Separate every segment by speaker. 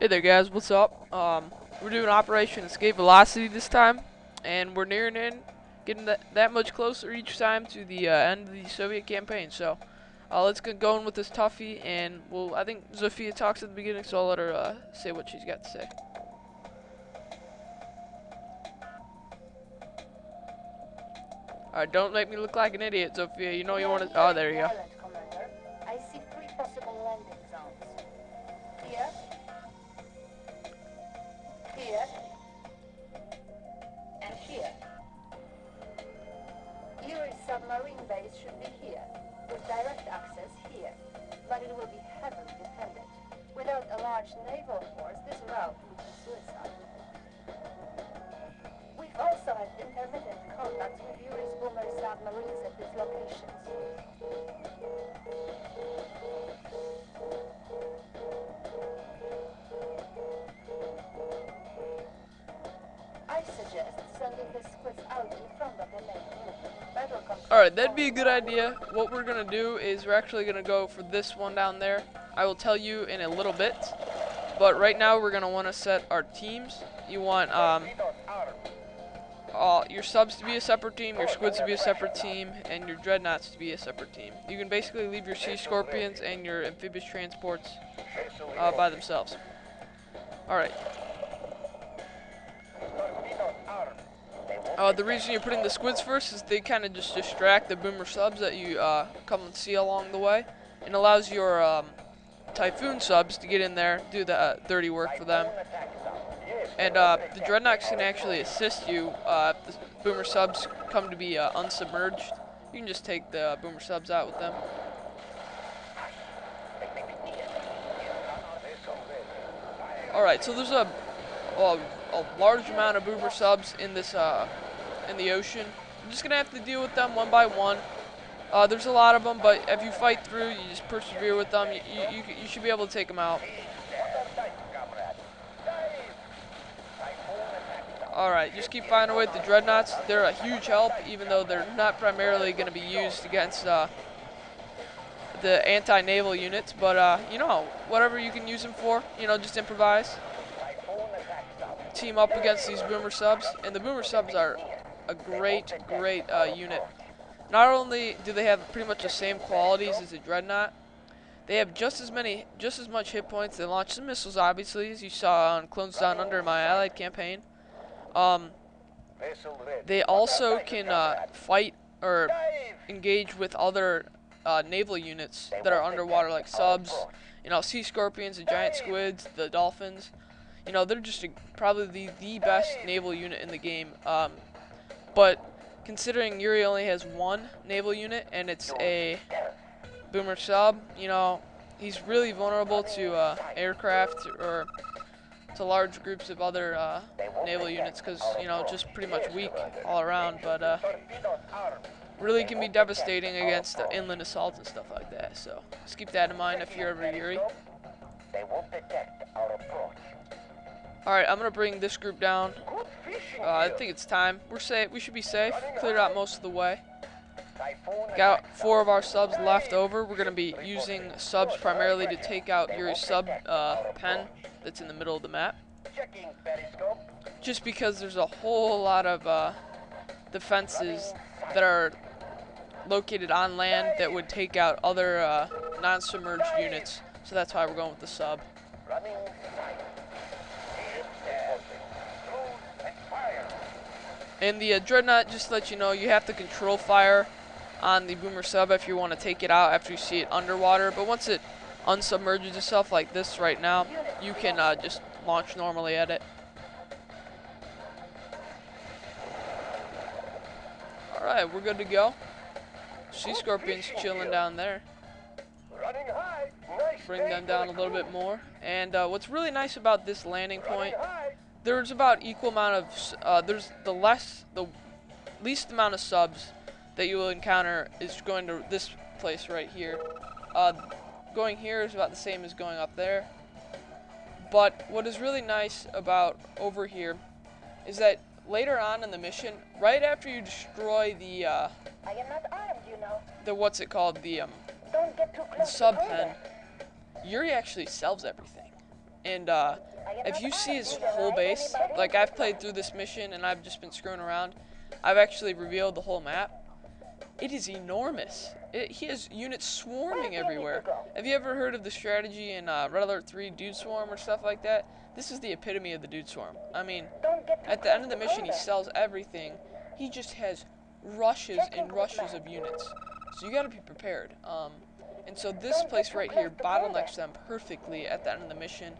Speaker 1: Hey there guys, what's up? We're doing Operation Escape Velocity this time, and we're nearing in, getting that much closer each time to the end of the Soviet campaign. So, let's get going with this toughie, and I think Zofia talks at the beginning, so I'll let her say what she's got to say. Alright, don't make me look like an idiot, Zofia. You know you want to. Oh, there you go.
Speaker 2: I see 3 possible landing zones. Here, here, and here. Yuri's submarine base should be here, with direct access here, but it will be heavily defended. Without a large naval force, this route would be suicide. We've also had intermittent contact with Yuri's Boomer Submarines at these locations. I suggest sending the squids out in front of the main unit.
Speaker 1: Alright, that'd be a good idea. What we're gonna do is we're actually gonna go for this one down there. I will tell you in a little bit. But right now we're gonna want to set our teams. You want your subs to be a separate team, your squids to be a separate team, and your dreadnoughts to be a separate team. You can basically leave your sea scorpions and your amphibious transports by themselves. Alright. The reason you're putting the squids first is they kind of just distract the boomer subs that you come and see along the way, and allows your typhoon subs to get in there, do the dirty work for them. And the dreadnoughts can actually assist you if the boomer subs come to be unsubmerged. You can just take the boomer subs out with them. Alright, so there's a large amount of boomer subs in this in the ocean. I'm just gonna have to deal with them one by one. There's a lot of them, but if you fight through, you just persevere with them. You should be able to take them out. Alright, just keep finding away with the dreadnoughts. They're a huge help, even though they're not primarily going to be used against the anti-naval units. But, you know, whatever you can use them for, you know, just improvise. Team up against these boomer subs. And the boomer subs are a great unit. Not only do they have pretty much the same qualities as the dreadnought, they have just as much hit points. They launch some missiles, obviously, as you saw on Clones Down Under my Allied campaign. They also can fight or engage with other naval units that are underwater, like subs, you know, sea scorpions, the giant squids, the dolphins. You know, they're just probably the best naval unit in the game. But considering Yuri only has one naval unit and it's a boomer sub, you know, he's really vulnerable to aircraft or to large groups of other naval units, because, you know, just pretty much weak all around. But really can be devastating against inland assault and stuff like that. So just keep that in mind if you're ever Yuri. Alright, I'm gonna bring this group down. I think it's time. We're safe. We should be safe. Cleared out most of the way. Got 4 of our subs left over. We're gonna be using subs primarily to take out Yuri's sub pen that's in the middle of the map. Just because there's a whole lot of defenses that are located on land that would take out other non-submerged units. So that's why we're going with the sub. And the dreadnought, just to let you know, you have to control fire on the boomer sub if you want to take it out after you see it underwater. But once it unsubmerges itself like this right now, you can just launch normally at it. Alright, we're good to go. Sea scorpions chilling down there. Bring them down a little bit more. And what's really nice about this landing point, there's about equal amount of there's the least amount of subs that you will encounter is going to this place right here. Going here is about the same as going up there. But what is really nice about over here is that later on in the mission, right after you destroy the
Speaker 2: I am not armed, you know.
Speaker 1: the what's it called, the
Speaker 2: Don't get too close
Speaker 1: sub
Speaker 2: to
Speaker 1: pen, Yuri actually sells everything. And if you see his whole base, like I've played through this mission and I've just been screwing around, I've actually revealed the whole map. It is enormous. He has units swarming everywhere. Have you ever heard of the strategy in Red Alert 3, Dude Swarm or stuff like that? This is the epitome of the Dude Swarm. I mean, at the end of the mission, he sells everything. He just has rushes and rushes of units. So you got to be prepared. And so this place right here bottlenecks them perfectly at the end of the mission.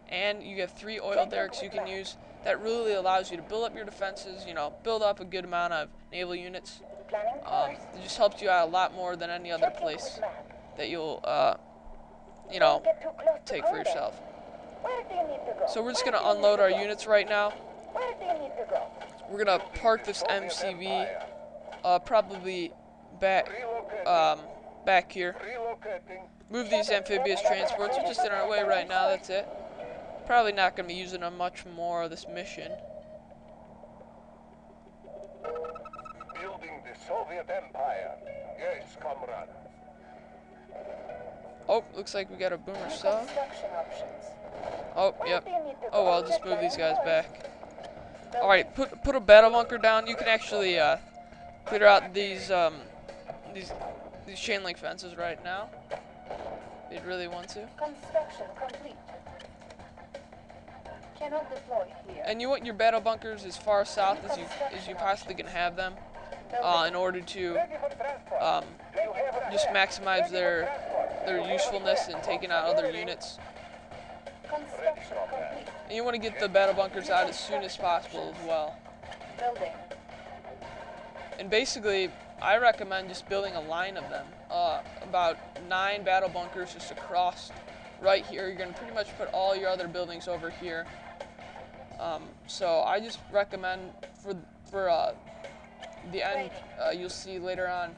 Speaker 1: And you have 3 oil derricks you can use. That really allows you to build up your defenses, you know, build up a good amount of naval units. It just helps you out a lot more than any other place that you'll, you know, take for yourself. So we're just going to unload our units right now. We're going to park this MCV probably back here. Move these amphibious transports. They're just in our way right now, that's it. Probably not going to be using them much more of this mission.
Speaker 3: Building the Soviet Empire. Yes, comrade.
Speaker 1: Oh, looks like we got a Boomer Sub. Oh, yep. Oh well, just move these guys back. Alright, put a battle bunker down. You can actually clear out these chain link fences right now. If you'd really want to.
Speaker 2: Construction complete. Cannot deploy here.
Speaker 1: And you want your battle bunkers as far south as you possibly can have them, in order to just maximize their usefulness in taking out other units.
Speaker 2: Construction complete.
Speaker 1: And you want to get the battle bunkers out as soon as possible as well.
Speaker 2: Building.
Speaker 1: And basically, I recommend just building a line of them. About 9 battle bunkers just across right here. You're going to pretty much put all your other buildings over here. So I just recommend for the end, you'll see later on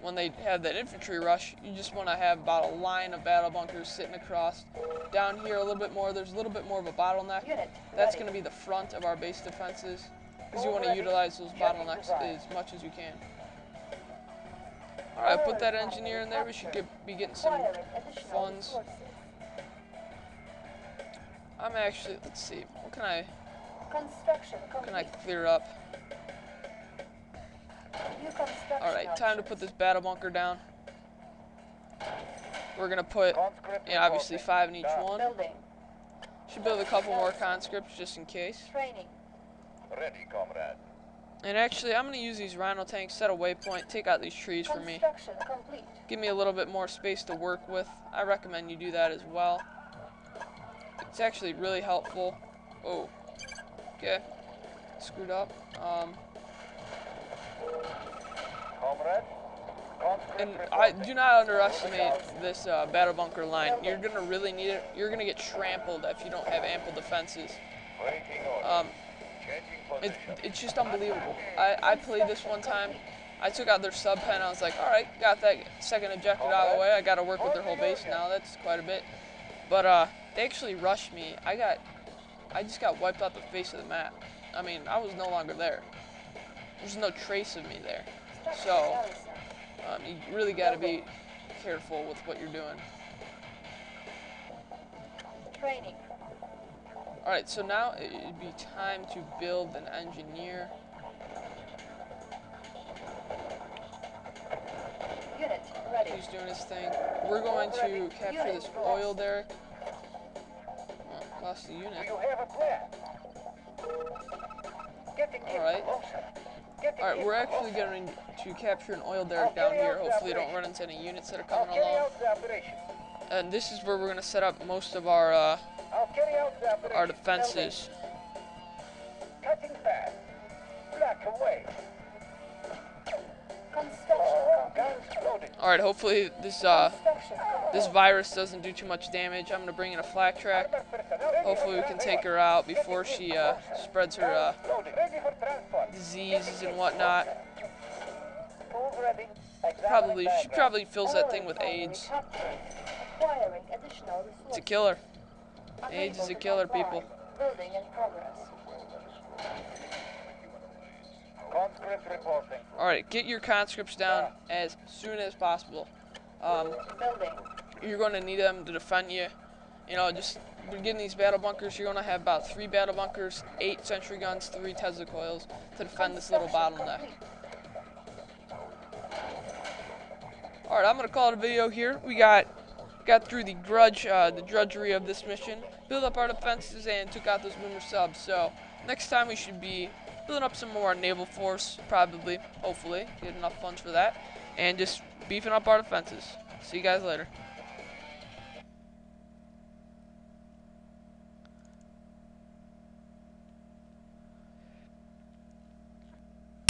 Speaker 1: when they have that infantry rush, you just want to have about a line of battle bunkers sitting across. Down here a little bit more, there's a little bit more of a bottleneck. That's going to be the front of our base defenses, because you want to utilize those bottlenecks as much as you can. Alright, put that engineer in there. We should be getting some funds. I'm actually, let's see, what can I clear up? Alright, time to put this battle bunker down. We're gonna put, obviously 5 in each one. Should build a couple more conscripts just in case.
Speaker 3: Ready, comrade.
Speaker 1: And actually, I'm gonna use these rhino tanks, set a waypoint, take out these trees for me. Give me a little bit more space to work with. I recommend you do that as well. It's actually really helpful. Oh, okay, screwed up. And I do not underestimate this battle bunker line. You're gonna really need it. You're gonna get trampled if you don't have ample defenses. It's just unbelievable. I played this one time. I took out their sub pen. I was like, all right, got that second objective out of the way. I got to work with their whole base now. That's quite a bit. But they actually rushed me. I just got wiped out the face of the map. I mean, I was no longer there. There's no trace of me there. So you really got to be careful with what you're doing.
Speaker 2: Training.
Speaker 1: Alright, so now it would be time to build an engineer.
Speaker 2: Unit ready.
Speaker 1: He's doing his thing. We're going to capture this oil derrick. Oh, lost the unit. Alright. Alright, we're actually going to capture an oil derrick down here. Hopefully don't run into any units that are coming along. And this is where we're going to set up most of our defenses.
Speaker 3: Cutting fast. Black away.
Speaker 1: Alright, hopefully this virus doesn't do too much damage. I'm going to bring in a flak track. Hopefully we can take her out before she spreads her diseases and whatnot. She probably fills that thing with AIDS. It's a killer. AIDS is a killer, people.
Speaker 2: Building in progress.
Speaker 1: Alright, get your conscripts down as soon as possible.
Speaker 2: Building.
Speaker 1: You're going to need them to defend you. you know, just getting these battle bunkers. You're gonna have about 3 battle bunkers, 8 sentry guns, 3 Tesla coils to defend this little bottleneck. All right, I'm gonna call it a video here. We got through the drudgery of this mission, built up our defenses, and took out those boomer subs. So next time we should be building up some more naval force, probably, hopefully, get enough funds for that, and just beefing up our defenses. See you guys later.